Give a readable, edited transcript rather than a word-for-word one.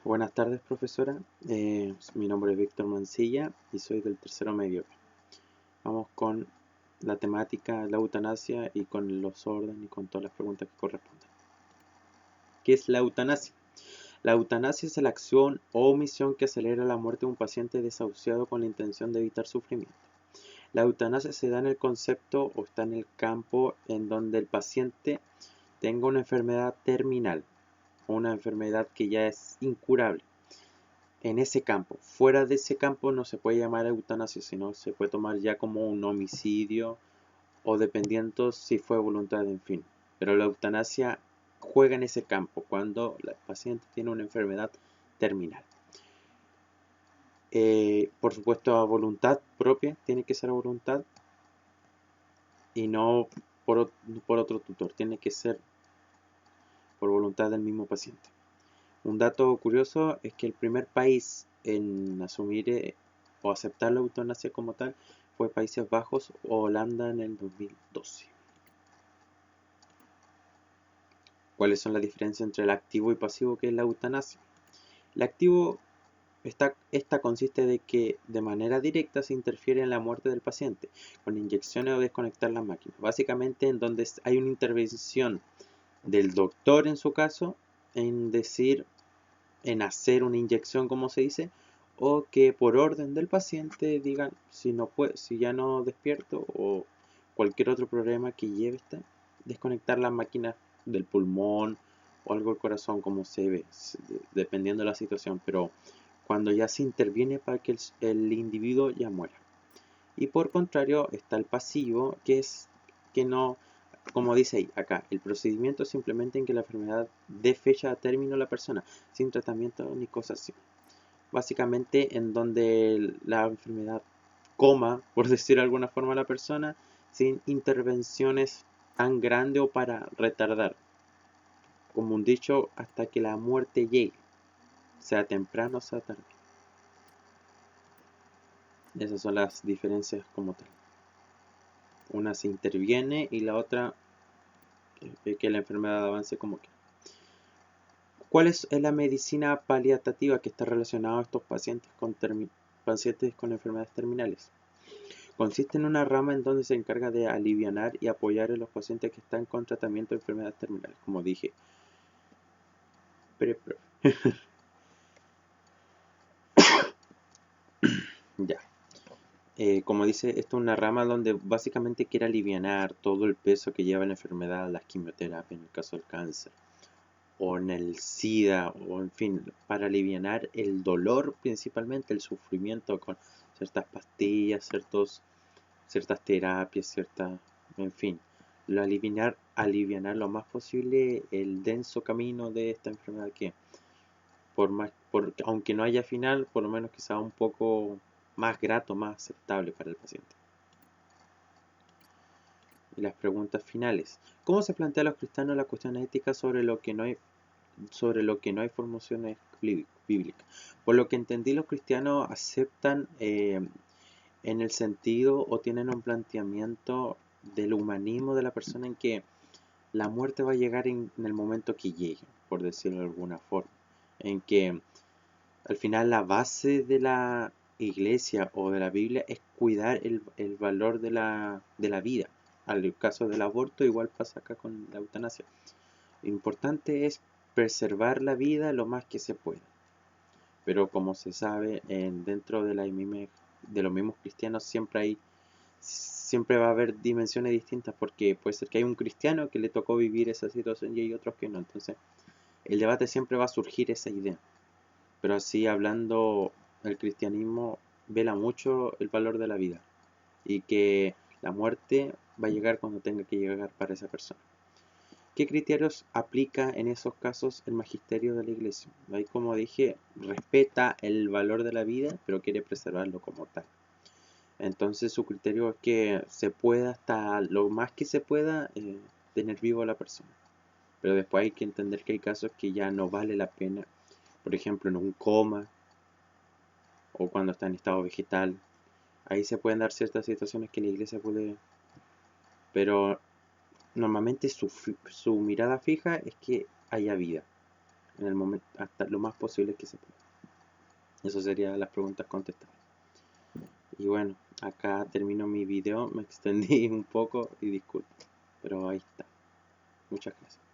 Buenas tardes, profesora. Mi nombre es Víctor Mancilla y soy del tercero medio. Vamos con la temática, la eutanasia y con los órdenes y con todas las preguntas que correspondan. ¿Qué es la eutanasia? La eutanasia es la acción o omisión que acelera la muerte de un paciente desahuciado con la intención de evitar sufrimiento. La eutanasia se da en el concepto o está en el campo en donde el paciente tenga una enfermedad terminal o una enfermedad que ya es incurable. En ese campo. Fuera de ese campo no se puede llamar eutanasia, sino se puede tomar ya como un homicidio o dependiendo si fue voluntad, en fin. Pero la eutanasia juega en ese campo cuando el paciente tiene una enfermedad terminal. Por supuesto, a voluntad propia, tiene que ser a voluntad y no por otro tutor, tiene que ser por voluntad del mismo paciente. Un dato curioso es que el primer país en asumir o aceptar la eutanasia como tal fue Países Bajos o Holanda en el 2012. ¿Cuáles son las diferencias entre el activo y pasivo que es la eutanasia? El activo, esta consiste de que de manera directa se interfiere en la muerte del paciente con inyecciones o desconectar las máquinas. Básicamente en donde hay una intervención del doctor en su caso en hacer una inyección, como se dice, o que por orden del paciente digan si no puede, si ya no despierto o cualquier otro problema que lleve desconectar las máquinas del pulmón o algo del corazón, como se ve, dependiendo de la situación, pero cuando ya se interviene para que el individuo ya muera. Y por contrario está el pasivo, que es que no, como dice ahí, acá, el procedimiento es simplemente en que la enfermedad dé fecha a término a la persona, sin tratamiento ni cosas así. Básicamente en donde la enfermedad coma, por decir de alguna forma, a la persona, sin intervenciones tan grandes o para retardar. Como un dicho, hasta que la muerte llegue, sea temprano o sea tarde. Esas son las diferencias como tal. Una se interviene y la otra que la enfermedad avance como que. ¿Cuál es la medicina paliativa que está relacionada a estos pacientes con enfermedades terminales? Consiste en una rama en donde se encarga de alivianar y apoyar a los pacientes que están con tratamiento de enfermedades terminales, como dije. Ya. Como dice, esto es una rama donde básicamente quiere alivianar todo el peso que lleva la enfermedad, las quimioterapias en el caso del cáncer, o en el SIDA, o en fin, para alivianar el dolor principalmente, el sufrimiento con ciertas pastillas, ciertas terapias, en fin, alivianar lo más posible el denso camino de esta enfermedad que aunque no haya final, por lo menos que sea un poco más grato, más aceptable para el paciente. Y las preguntas finales. ¿Cómo se plantea a los cristianos la cuestión ética sobre lo que no hay formaciones bíblicas? Por lo que entendí, los cristianos aceptan en el sentido o tienen un planteamiento del humanismo de la persona en que la muerte va a llegar en el momento que llegue, por decirlo de alguna forma. En que al final la base de la iglesia o de la Biblia es cuidar el valor de la vida. Al caso del aborto igual pasa acá con la eutanasia. Lo importante es preservar la vida lo más que se pueda. Pero como se sabe, dentro de los mismos cristianos siempre va a haber dimensiones distintas porque puede ser que hay un cristiano que le tocó vivir esa situación y hay otros que no. Entonces, el debate siempre va a surgir esa idea. Pero así hablando, el cristianismo vela mucho el valor de la vida y que la muerte va a llegar cuando tenga que llegar para esa persona. ¿Qué criterios aplica en esos casos el magisterio de la iglesia? Ahí, como dije, respeta el valor de la vida, pero quiere preservarlo como tal. Entonces su criterio es que se pueda hasta lo más que se pueda tener vivo a la persona. Pero después hay que entender que hay casos que ya no vale la pena. Por ejemplo, en un coma o cuando está en estado vegetal. Ahí se pueden dar ciertas situaciones que la iglesia puede. Pero normalmente su mirada fija es que haya vida. en el momento, hasta lo más posible que se pueda. Eso serían las preguntas contestadas. Y bueno, acá termino mi video, me extendí un poco y disculpen, pero ahí está. Muchas gracias.